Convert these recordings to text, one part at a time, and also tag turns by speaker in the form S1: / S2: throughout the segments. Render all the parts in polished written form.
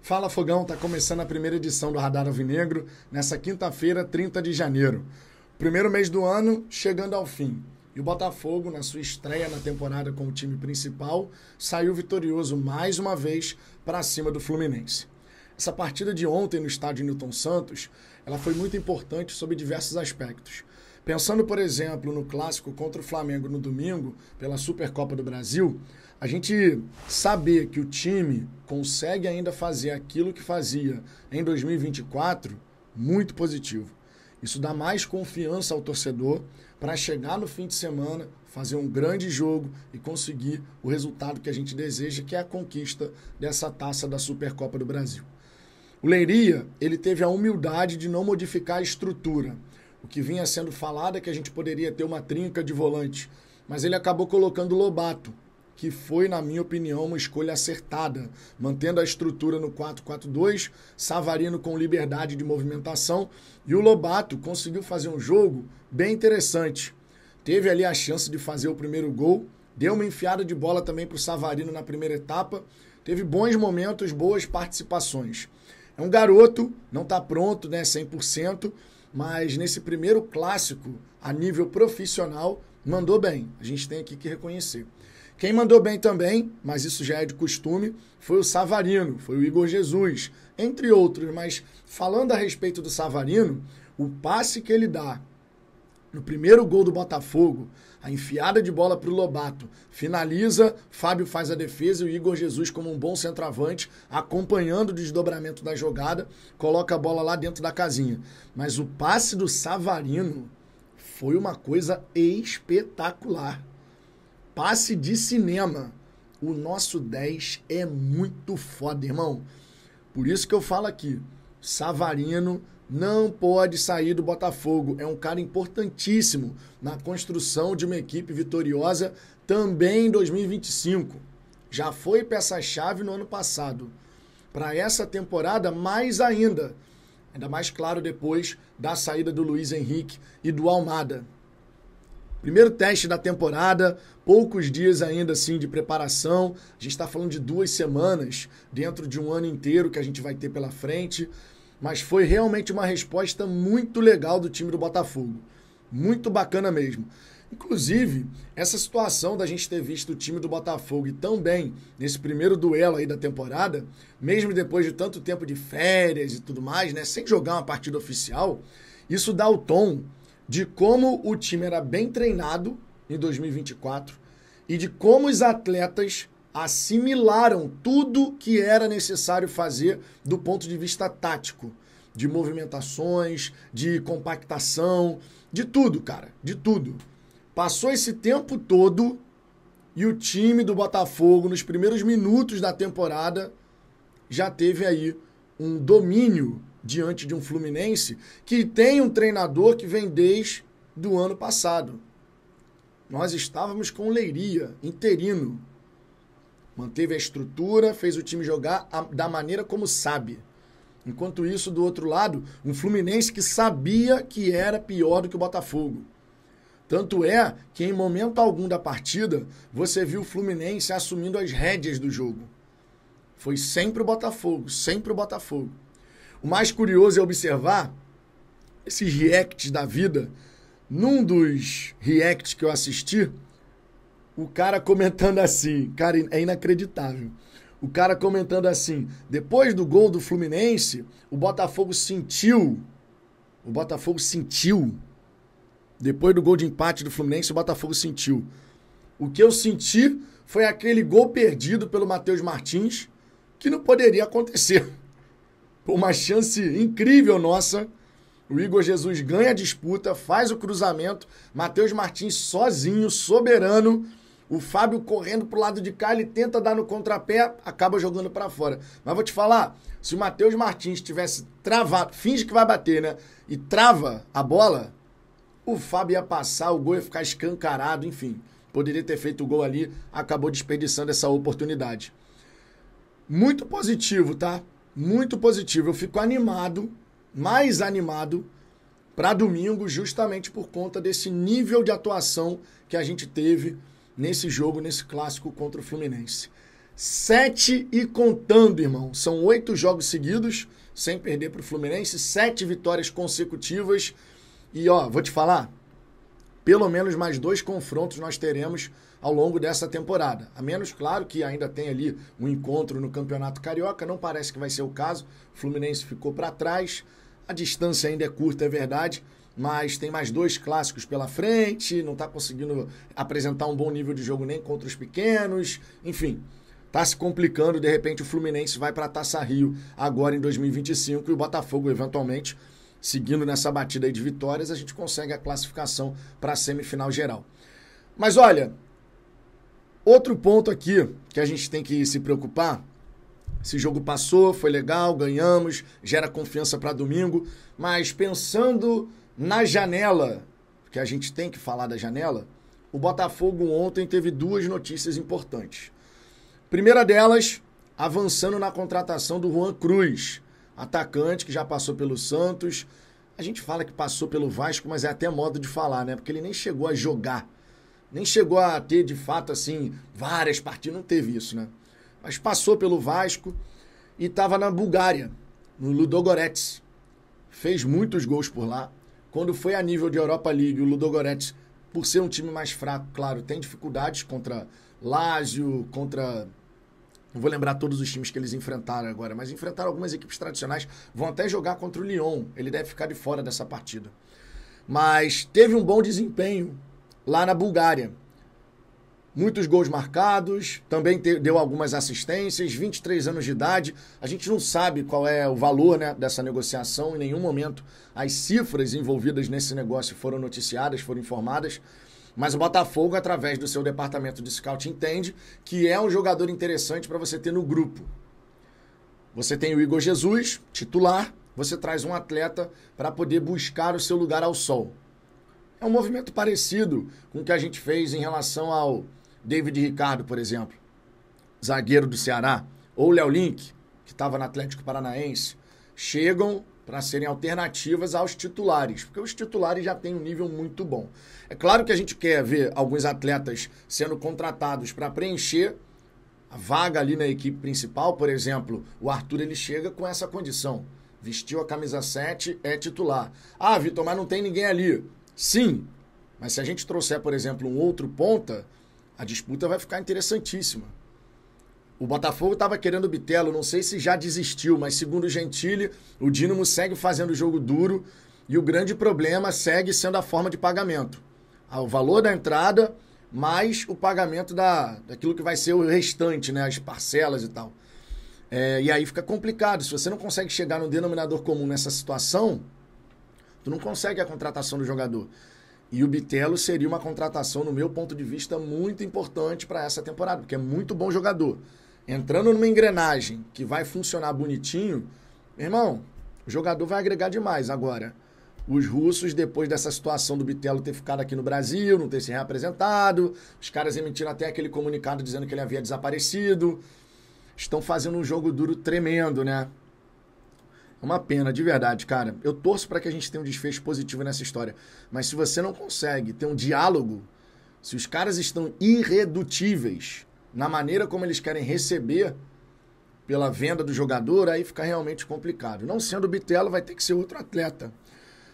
S1: Fala Fogão, tá começando a primeira edição do Radar Alvinegro nessa quinta-feira, 30 de janeiro. Primeiro mês do ano chegando ao fim. E o Botafogo, na sua estreia na temporada com o time principal, saiu vitorioso mais uma vez para cima do Fluminense. Essa partida de ontem no estádio Newton Santos, ela foi muito importante sob diversos aspectos. Pensando, por exemplo, no clássico contra o Flamengo no domingo, pela Supercopa do Brasil, a gente saber que o time consegue ainda fazer aquilo que fazia em 2024, muito positivo. Isso dá mais confiança ao torcedor para chegar no fim de semana, fazer um grande jogo e conseguir o resultado que a gente deseja, que é a conquista dessa taça da Supercopa do Brasil. O Leiria, ele teve a humildade de não modificar a estrutura. O que vinha sendo falado é que a gente poderia ter uma trinca de volante, mas ele acabou colocando o Lobato, que foi, na minha opinião, uma escolha acertada, mantendo a estrutura no 4-4-2, Savarino com liberdade de movimentação, e o Lobato conseguiu fazer um jogo bem interessante. Teve ali a chance de fazer o primeiro gol, deu uma enfiada de bola também para o Savarino na primeira etapa, teve bons momentos, boas participações. É um garoto, não está pronto, né, 100%, mas nesse primeiro clássico, a nível profissional, mandou bem. A gente tem aqui que reconhecer. Quem mandou bem também, mas isso já é de costume, foi o Savarino, foi o Igor Jesus, entre outros. Mas falando a respeito do Savarino, o passe que ele dá no primeiro gol do Botafogo, a enfiada de bola para o Lobato, finaliza, Fábio faz a defesa e o Igor Jesus, como um bom centroavante, acompanhando o desdobramento da jogada, coloca a bola lá dentro da casinha. Mas o passe do Savarino foi uma coisa espetacular. Passe de cinema. O nosso 10 é muito foda, irmão. Por isso que eu falo aqui, Savarino não pode sair do Botafogo. É um cara importantíssimo na construção de uma equipe vitoriosa também em 2025. Já foi peça-chave no ano passado. Para essa temporada, mais ainda. Ainda mais claro depois da saída do Luiz Henrique e do Almada. Primeiro teste da temporada, poucos dias ainda assim de preparação. A gente está falando de 2 semanas dentro de um ano inteiro que a gente vai ter pela frente. Mas foi realmente uma resposta muito legal do time do Botafogo. Muito bacana mesmo. Inclusive, essa situação da gente ter visto o time do Botafogo e tão bem nesse primeiro duelo aí da temporada, mesmo depois de tanto tempo de férias e tudo mais, né, sem jogar uma partida oficial, isso dá o tom de como o time era bem treinado em 2024 e de como os atletas assimilaram tudo que era necessário fazer do ponto de vista tático, de movimentações, de compactação, de tudo, cara, de tudo. Passou esse tempo todo e o time do Botafogo, nos primeiros minutos da temporada, já teve aí um domínio diante de um Fluminense que tem um treinador que vem desde o ano passado. Nós estávamos com o Leiria, interino. Manteve a estrutura, fez o time jogar da maneira como sabe. Enquanto isso, do outro lado, um Fluminense que sabia que era pior do que o Botafogo. Tanto é que em momento algum da partida, você viu o Fluminense assumindo as rédeas do jogo. Foi sempre o Botafogo, sempre o Botafogo. O mais curioso é observar esses reacts da vida. Num dos reacts que eu assisti, o cara comentando assim, cara, é inacreditável. O cara comentando assim, depois do gol do Fluminense, o Botafogo sentiu, depois do gol de empate do Fluminense, o Botafogo sentiu. O que eu senti foi aquele gol perdido pelo Matheus Martins, que não poderia acontecer. Uma chance incrível nossa. O Igor Jesus ganha a disputa, faz o cruzamento, Matheus Martins sozinho, soberano, o Fábio correndo pro lado de cá, ele tenta dar no contrapé, acaba jogando para fora. Mas vou te falar, se o Matheus Martins tivesse travado, finge que vai bater, né? E trava a bola, o Fábio ia passar, o gol ia ficar escancarado, enfim. Poderia ter feito o gol ali, acabou desperdiçando essa oportunidade. Muito positivo, tá? Muito positivo. Eu fico animado, mais animado, para domingo, justamente por conta desse nível de atuação que a gente teve nesse jogo, nesse clássico contra o Fluminense. 7 e contando, irmão. São 8 jogos seguidos, sem perder para o Fluminense, 7 vitórias consecutivas. E, ó, vou te falar, pelo menos mais 2 confrontos nós teremos ao longo dessa temporada. A menos, claro, que ainda tem ali um encontro no Campeonato Carioca, não parece que vai ser o caso. O Fluminense ficou para trás, a distância ainda é curta, é verdade, mas tem mais 2 clássicos pela frente, não está conseguindo apresentar um bom nível de jogo nem contra os pequenos, enfim, está se complicando. De repente o Fluminense vai para a Taça Rio agora em 2025 e o Botafogo, eventualmente, seguindo nessa batida aí de vitórias, a gente consegue a classificação para a semifinal geral. Mas olha, outro ponto aqui que a gente tem que se preocupar, esse jogo passou, foi legal, ganhamos, gera confiança para domingo, mas pensando na janela, que a gente tem que falar da janela, o Botafogo ontem teve 2 notícias importantes. Primeira delas, avançando na contratação do Juan Cruz, atacante que já passou pelo Santos. A gente fala que passou pelo Vasco, mas é até modo de falar, né? Porque ele nem chegou a jogar, nem chegou a ter, de fato, assim, várias partidas, não teve isso, né? Mas passou pelo Vasco e estava na Bulgária, no Ludogorets. Fez muitos gols por lá. Quando foi a nível de Europa League, o Ludogorets, por ser um time mais fraco, claro, tem dificuldades contra Lazio, contra... Não vou lembrar todos os times que eles enfrentaram agora, mas enfrentaram algumas equipes tradicionais. Vão até jogar contra o Lyon. Ele deve ficar de fora dessa partida. Mas teve um bom desempenho lá na Bulgária. Muitos gols marcados, também deu algumas assistências, 23 anos de idade. A gente não sabe qual é o valor, né, dessa negociação. Em nenhum momento as cifras envolvidas nesse negócio foram noticiadas, foram informadas. Mas o Botafogo, através do seu departamento de scout, entende que é um jogador interessante para você ter no grupo. Você tem o Igor Jesus, titular, você traz um atleta para poder buscar o seu lugar ao sol. É um movimento parecido com o que a gente fez em relação ao David Ricardo, por exemplo, zagueiro do Ceará, ou o Léo Link, que estava no Atlético Paranaense. Chegam para serem alternativas aos titulares, porque os titulares já têm um nível muito bom. É claro que a gente quer ver alguns atletas sendo contratados para preencher a vaga ali na equipe principal. Por exemplo, o Arthur, ele chega com essa condição. Vestiu a camisa 7, é titular. Ah, Vitor, mas não tem ninguém ali. Sim, mas se a gente trouxer, por exemplo, um outro ponta, a disputa vai ficar interessantíssima. O Botafogo estava querendo o Bitelo, não sei se já desistiu, mas segundo o Gentili, o Dínamo segue fazendo jogo duro e o grande problema segue sendo a forma de pagamento. O valor da entrada, mais o pagamento daquilo que vai ser o restante, né, as parcelas e tal. E aí fica complicado. Se você não consegue chegar no denominador comum nessa situação, tu não consegue a contratação do jogador. E o Bitelo seria uma contratação, no meu ponto de vista, muito importante para essa temporada, porque é muito bom jogador. Entrando numa engrenagem que vai funcionar bonitinho, meu irmão, o jogador vai agregar demais. Agora, os russos, depois dessa situação do Bitelo ter ficado aqui no Brasil, não ter se reapresentado, os caras emitiram até aquele comunicado dizendo que ele havia desaparecido, estão fazendo um jogo duro tremendo, né? É uma pena, de verdade, cara. Eu torço para que a gente tenha um desfecho positivo nessa história. Mas se você não consegue ter um diálogo, se os caras estão irredutíveis na maneira como eles querem receber pela venda do jogador, aí fica realmente complicado. Não sendo o Bitelo, vai ter que ser outro atleta.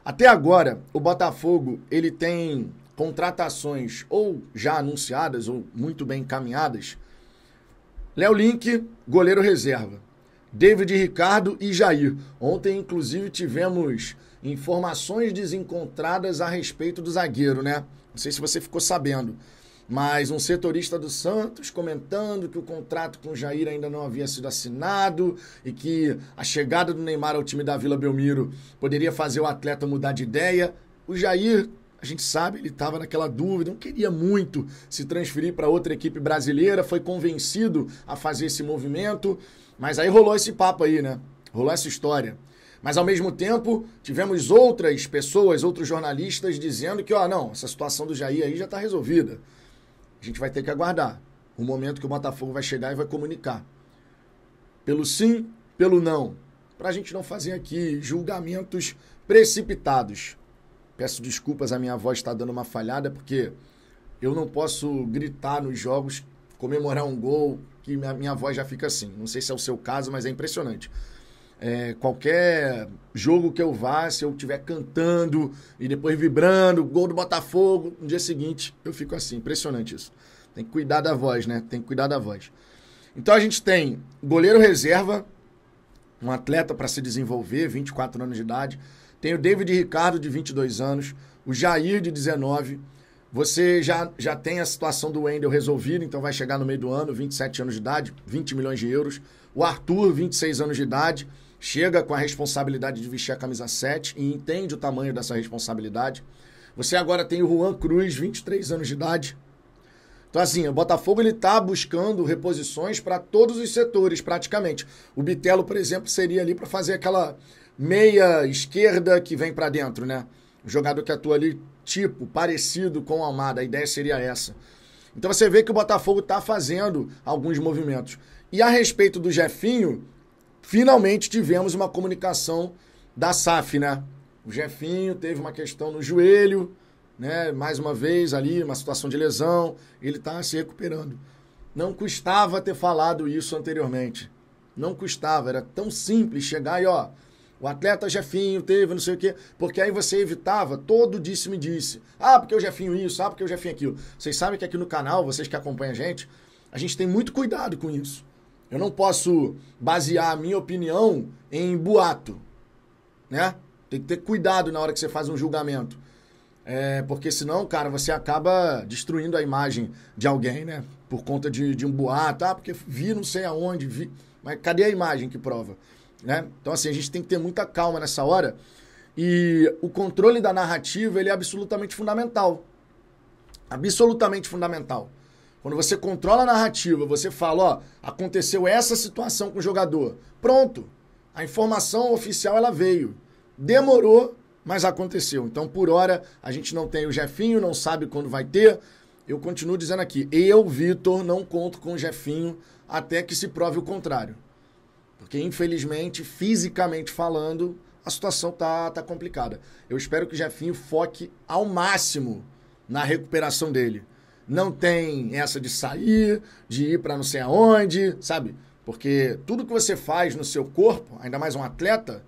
S1: Até agora, o Botafogo, ele tem contratações ou já anunciadas ou muito bem encaminhadas. Léo Link, goleiro reserva. David Ricardo e Jair. Ontem, inclusive, tivemos informações desencontradas a respeito do zagueiro, né? Não sei se você ficou sabendo, mas um setorista do Santos comentando que o contrato com o Jair ainda não havia sido assinado e que a chegada do Neymar ao time da Vila Belmiro poderia fazer o atleta mudar de ideia. O Jair, a gente sabe, ele estava naquela dúvida, não queria muito se transferir para outra equipe brasileira, foi convencido a fazer esse movimento. Mas aí rolou esse papo aí, né? Rolou essa história. Mas, ao mesmo tempo, tivemos outras pessoas, outros jornalistas dizendo que, não, essa situação do Jair aí já está resolvida. A gente vai ter que aguardar o momento que o Botafogo vai chegar e vai comunicar. Pelo sim, pelo não. Para a gente não fazer aqui julgamentos precipitados. Peço desculpas, a minha voz está dando uma falhada, porque eu não posso gritar nos jogos, comemorar um gol. que a minha voz já fica assim. Não sei se é o seu caso, mas é impressionante. Qualquer jogo que eu vá, se eu estiver cantando e depois vibrando, gol do Botafogo, no dia seguinte eu fico assim, impressionante isso. Tem que cuidar da voz, né? Tem que cuidar da voz. Então a gente tem goleiro reserva, um atleta para se desenvolver, 24 anos de idade. Tem o David Ricardo, de 22 anos, o Jair, de 19. Você já tem a situação do Wendel resolvida, então vai chegar no meio do ano, 27 anos de idade, 20 milhões de euros. O Arthur, 26 anos de idade, chega com a responsabilidade de vestir a camisa 7 e entende o tamanho dessa responsabilidade. Você agora tem o Juan Cruz, 23 anos de idade. Então, assim, o Botafogo ele está buscando reposições para todos os setores, praticamente. O Bitelo, por exemplo, seria ali para fazer aquela meia esquerda que vem para dentro, né? O jogador que atua ali, tipo, parecido com o Almada. A ideia seria essa. Então, você vê que o Botafogo está fazendo alguns movimentos. E a respeito do Jefinho, finalmente tivemos uma comunicação da SAF, né? O Jefinho teve uma questão no joelho, né? Mais uma vez ali, uma situação de lesão, ele está se recuperando. Não custava ter falado isso anteriormente. Não custava, era tão simples chegar e, ó, o atleta Jefinho teve não sei o quê, porque aí você evitava todo disse-me-disse. Ah, porque o Jefinho isso, ah, porque o Jefinho aquilo. Vocês sabem que aqui no canal, vocês que acompanham a gente tem muito cuidado com isso. Eu não posso basear a minha opinião em boato, né? Tem que ter cuidado na hora que você faz um julgamento. Porque senão, cara, você acaba destruindo a imagem de alguém, né? Por conta de um boato. Ah, porque vi não sei aonde, vi. Mas cadê a imagem que prova? Né? Então, assim, a gente tem que ter muita calma nessa hora. E o controle da narrativa, ele é absolutamente fundamental. Absolutamente fundamental. Quando você controla a narrativa, você fala, ó, aconteceu essa situação com o jogador. Pronto. A informação oficial, ela veio. Demorou, mas aconteceu. Então, por hora, a gente não tem o Jefinho, não sabe quando vai ter. Eu continuo dizendo aqui, eu, Vitor, não conto com o Jefinho até que se prove o contrário. Porque, infelizmente, fisicamente falando, a situação tá complicada. Eu espero que o Jefinho foque ao máximo na recuperação dele. Não tem essa de sair, de ir para não sei aonde, sabe? Porque tudo que você faz no seu corpo, ainda mais um atleta,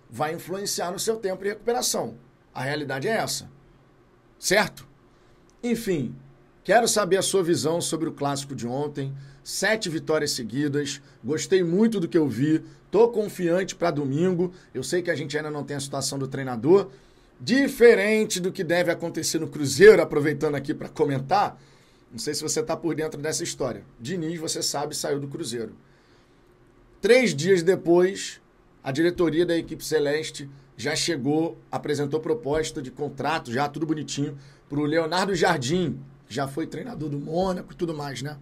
S1: vai influenciar no seu tempo de recuperação. A realidade é essa. Certo? Enfim, quero saber a sua visão sobre o clássico de ontem. 7 vitórias seguidas. Gostei muito do que eu vi. Tô confiante para domingo. Eu sei que a gente ainda não tem a situação do treinador. Diferente do que deve acontecer no Cruzeiro, aproveitando aqui para comentar. Não sei se você está por dentro dessa história. Diniz, você sabe, saiu do Cruzeiro. 3 dias depois, a diretoria da equipe celeste já chegou, apresentou proposta de contrato, já tudo bonitinho, para o Leonardo Jardim, que já foi treinador do Mônaco e tudo mais, né?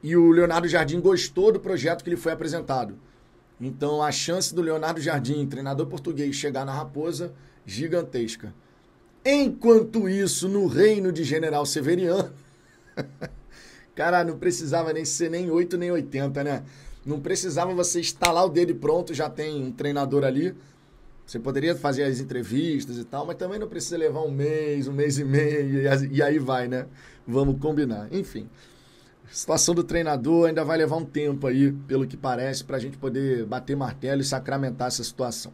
S1: E o Leonardo Jardim gostou do projeto que lhe foi apresentado. Então, a chance do Leonardo Jardim, treinador português, chegar na Raposa, gigantesca. Enquanto isso, no reino de General Severiano, cara, não precisava nem ser nem 8 nem 80, né? Não precisava você instalar o dedo e pronto, já tem um treinador ali. Você poderia fazer as entrevistas e tal, mas também não precisa levar um mês e meio, e aí vai, né? Vamos combinar. Enfim, a situação do treinador ainda vai levar um tempo aí, pelo que parece, pra gente poder bater martelo e sacramentar essa situação.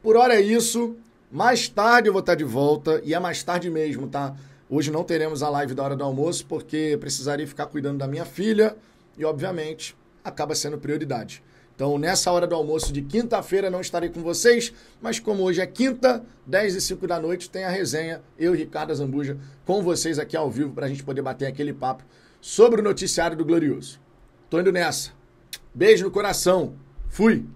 S1: Por hora é isso. Mais tarde eu vou estar de volta, e é mais tarde mesmo, tá? Hoje não teremos a live da hora do almoço, porque precisaria ficar cuidando da minha filha, e obviamente acaba sendo prioridade. Então, nessa hora do almoço de quinta-feira, não estarei com vocês, mas como hoje é quinta, 10h05 da noite, tem a resenha, eu e Ricardo Azambuja, com vocês aqui ao vivo, para a gente poder bater aquele papo sobre o noticiário do Glorioso. Tô indo nessa. Beijo no coração. Fui!